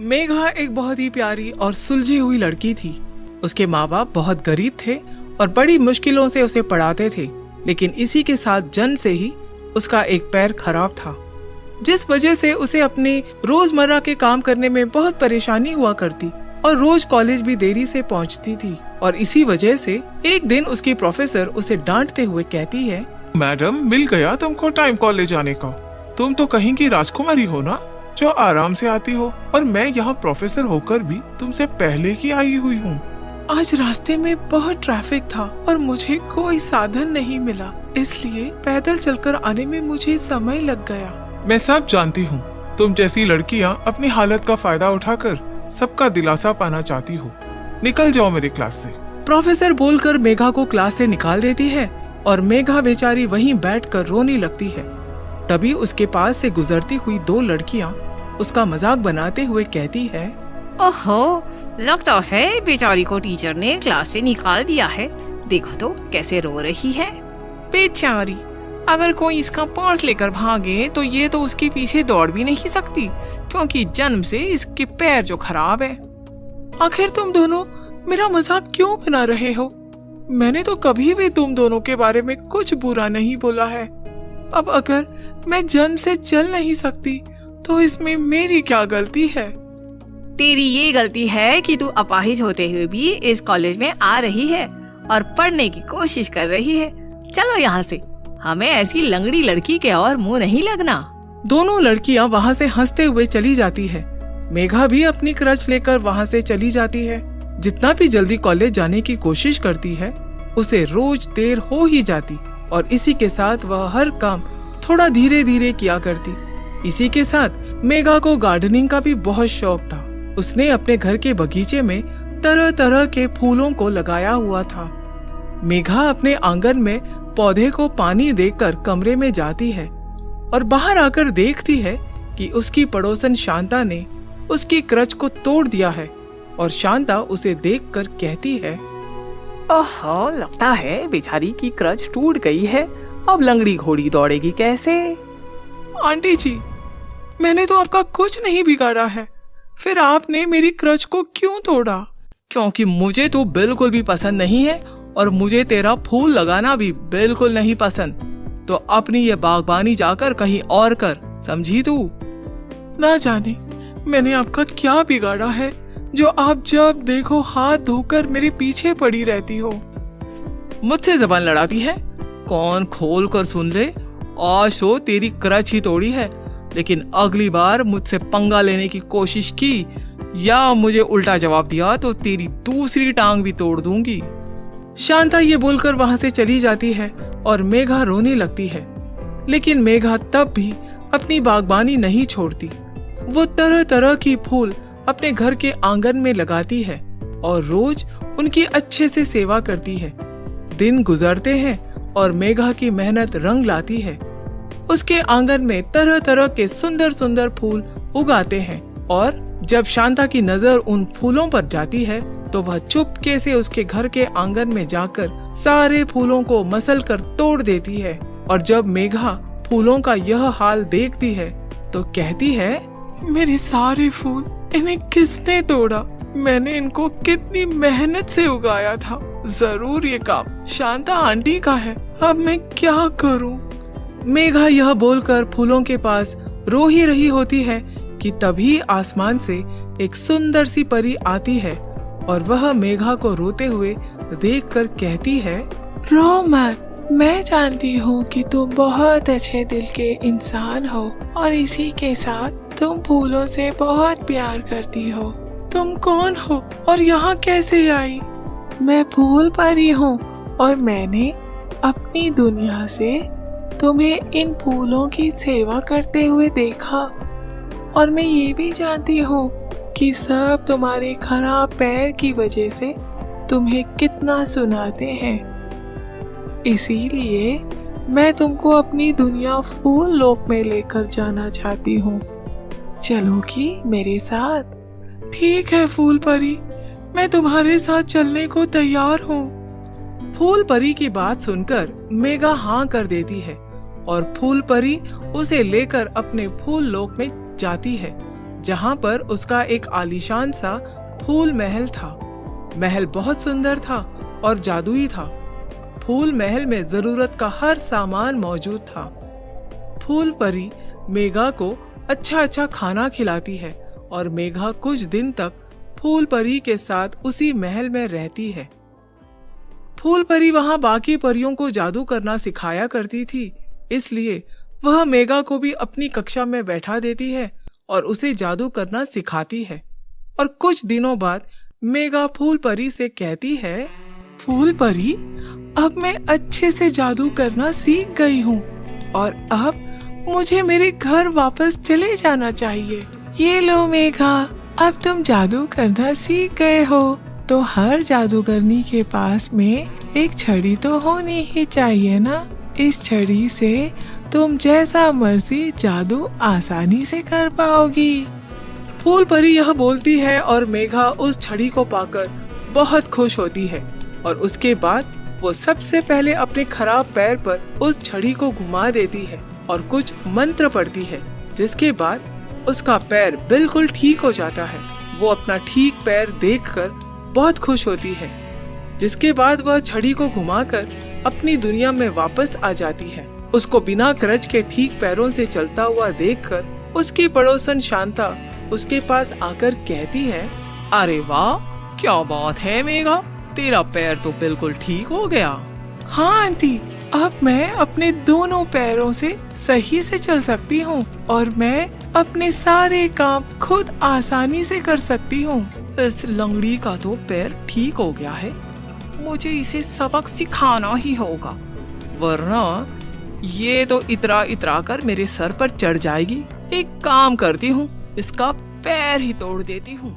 मेघा एक बहुत ही प्यारी और सुलझी हुई लड़की थी। उसके माँ बाप बहुत गरीब थे और बड़ी मुश्किलों से उसे पढ़ाते थे, लेकिन इसी के साथ जन्म से ही उसका एक पैर खराब था, जिस वजह से उसे अपने रोजमर्रा के काम करने में बहुत परेशानी हुआ करती और रोज कॉलेज भी देरी से पहुंचती थी। और इसी वजह से एक दिन उसकी प्रोफेसर उसे डांटते हुए कहती है, मैडम, मिल गया तुमको टाइम कॉलेज आने का। तुम तो कहीं की राजकुमारी हो ना, जो आराम से आती हो, और मैं यहाँ प्रोफेसर होकर भी तुमसे पहले की आई हुई हूँ। आज रास्ते में बहुत ट्रैफिक था और मुझे कोई साधन नहीं मिला, इसलिए पैदल चलकर आने में मुझे समय लग गया। मैं सब जानती हूँ, तुम जैसी लड़कियाँ अपनी हालत का फायदा उठाकर सबका दिलासा पाना चाहती हो। निकल जाओ मेरी क्लास से। प्रोफेसर बोलकर मेघा को क्लास से निकाल देती है और मेघा बेचारी वहीं बैठकर रोने लगती है। तभी उसके पास से गुजरती हुई दो लड़कियां उसका मजाक बनाते हुए कहती है, ओहो, लगता है बेचारी को टीचर ने क्लास से निकाल दिया है। देखो तो कैसे रो रही है। बेचारी, अगर कोई इसका पर्स लेकर भागे तो ये तो उसके पीछे दौड़ भी नहीं सकती, क्योंकि जन्म से इसके पैर जो खराब है। आखिर तुम दोनों मेरा मजाक क्यों बना रहे हो? मैंने तो कभी भी तुम दोनों के बारे में कुछ बुरा नहीं बोला है। अब अगर मैं जन्म से चल नहीं सकती तो इसमें मेरी क्या गलती है? तेरी ये गलती है कि तू अपाहिज होते हुए भी इस कॉलेज में आ रही है और पढ़ने की कोशिश कर रही है। चलो यहाँ से, हमें ऐसी लंगड़ी लड़की के और मुंह नहीं लगना। दोनों लड़कियाँ वहाँ से हंसते हुए चली जाती है। मेघा भी अपनी क्रच लेकर वहाँ से चली जाती है। जितना भी जल्दी कॉलेज जाने की कोशिश करती है, उसे रोज देर हो ही जाती और इसी के साथ वह हर काम थोड़ा धीरे धीरे किया करती। इसी के साथ मेघा को गार्डनिंग का भी बहुत शौक था। उसने अपने घर के बगीचे में तरह तरह के फूलों को लगाया हुआ था। मेघा अपने आंगन में पौधे को पानी देकर कमरे में जाती है और बाहर आकर देखती है कि उसकी पड़ोसन शांता ने उसकी क्रच को तोड़ दिया है और शांता उसे देखकर कहती है, ओह, लगता है बेचारी की क्रच टूट गई है। अब लंगड़ी घोड़ी दौड़ेगी कैसे? आंटी जी, मैंने तो आपका कुछ नहीं बिगाड़ा है, फिर आपने मेरी क्रच को क्यों तोड़ा? क्योंकि मुझे तो बिल्कुल भी पसंद नहीं है और मुझे तेरा फूल लगाना भी बिल्कुल नहीं पसंद। तो अपनी ये बागबानी जाकर कहीं और कर, समझी तू? ना जाने मैंने आपका क्या बिगाड़ा है जो आप जब देखो हाथ धोकर मेरे पीछे पड़ी रहती हो। मुझसे जबान लड़ाती है? कौन खोल कर सुन ले, आज तो तेरी क्रच ही तोड़ी है, लेकिन अगली बार मुझसे पंगा लेने की कोशिश की या मुझे उल्टा जवाब दिया तो तेरी दूसरी टांग भी तोड़ दूंगी। शांता ये बोलकर वहाँ से चली जाती है और मेघा रोने लगती है, लेकिन मेघा तब भी अपनी बागबानी नहीं छोड़ती। वो तरह तरह की फूल अपने घर के आंगन में लगाती है और रोज उनकी अच्छे से सेवा करती है। दिन गुजरते हैं और मेघा की मेहनत रंग लाती है। उसके आंगन में तरह तरह के सुंदर सुंदर फूल उगाते हैं और जब शांता की नजर उन फूलों पर जाती है तो वह चुपके से उसके घर के आंगन में जाकर सारे फूलों को मसल कर तोड़ देती है। और जब मेघा फूलों का यह हाल देखती है तो कहती है, मेरे सारे फूल, इन्हें किसने तोड़ा? मैंने इनको कितनी मेहनत से उगाया था। जरूर ये काम शांता आंटी का है। अब मैं क्या करूं? मेघा यह बोलकर फूलों के पास रो ही रही होती है कि तभी आसमान से एक सुंदर सी परी आती है और वह मेघा को रोते हुए देखकर कहती है, रो मत, मैं जानती हूँ कि तुम बहुत अच्छे दिल के इंसान हो और इसी के साथ तुम फूलों से बहुत प्यार करती हो। तुम कौन हो और यहाँ कैसे आई? मैं फूल परी हूँ और मैंने अपनी दुनिया से तुम्हें इन फूलों की सेवा करते हुए देखा और मैं ये भी जानती हूँ कि सब तुम्हारे खराब पैर की वजह से तुम्हें कितना सुनाते हैं। इसीलिए मैं तुमको अपनी दुनिया फूल लोक में लेकर जाना चाहती हूँ। चलोगी मेरे साथ? ठीक है फूल परी, मैं तुम्हारे साथ चलने को तैयार हूँ। फूल परी की बात सुनकर मेघा हाँ कर देती है और फूल परी उसे लेकर अपने फूल लोक में जाती है। जहाँ पर उसका एक आलीशान सा फूल महल था। महल बहुत सुंदर था और जादुई था। फूल महल में जरूरत का हर सामान मौजूद था। फूल परी मेघा को अच्छा अच्छा खाना खिलाती है और मेघा कुछ दिन तक फूल परी के साथ उसी महल में रहती है। फूल परी वहाँ बाकी परियों को जादू करना सिखाया करती थी, इसलिए वह मेघा को भी अपनी कक्षा में बैठा देती है और उसे जादू करना सिखाती है। और कुछ दिनों बाद मेघा फूल परी से कहती है, फूल परी, अब मैं अच्छे से जादू करना सीख गई हूँ और अब मुझे मेरे घर वापस चले जाना चाहिए। ये लो मेघा, अब तुम जादू करना सीख गए हो तो हर जादूगरनी के पास में एक छड़ी तो होनी ही चाहिए ना। इस छड़ी से तुम जैसा मर्जी जादू आसानी से कर पाओगी। फूल परी यह बोलती है और मेघा उस छड़ी को पाकर बहुत खुश होती है और उसके बाद वो सबसे पहले अपने खराब पैर पर उस छड़ी को घुमा देती है और कुछ मंत्र पढ़ती है, जिसके बाद उसका पैर बिल्कुल ठीक हो जाता है। वो अपना ठीक पैर देखकर बहुत खुश होती है, जिसके बाद वह छड़ी को घुमाकर अपनी दुनिया में वापस आ जाती है। उसको बिना क्रच के ठीक पैरों से चलता हुआ देखकर उसकी पड़ोसन शांता उसके पास आकर कहती है, अरे वाह, क्या बात है मेघा, तेरा पैर तो बिल्कुल ठीक हो गया। हाँ आंटी, अब मैं अपने दोनों पैरों से सही से चल सकती हूँ और मैं अपने सारे काम खुद आसानी से कर सकती हूँ। इस लंगड़ी का तो पैर ठीक हो गया है, मुझे इसे सबक सिखाना ही होगा, वरना ये तो इतरा इतरा कर मेरे सर पर चढ़ जाएगी। एक काम करती हूँ, इसका पैर ही तोड़ देती हूँ।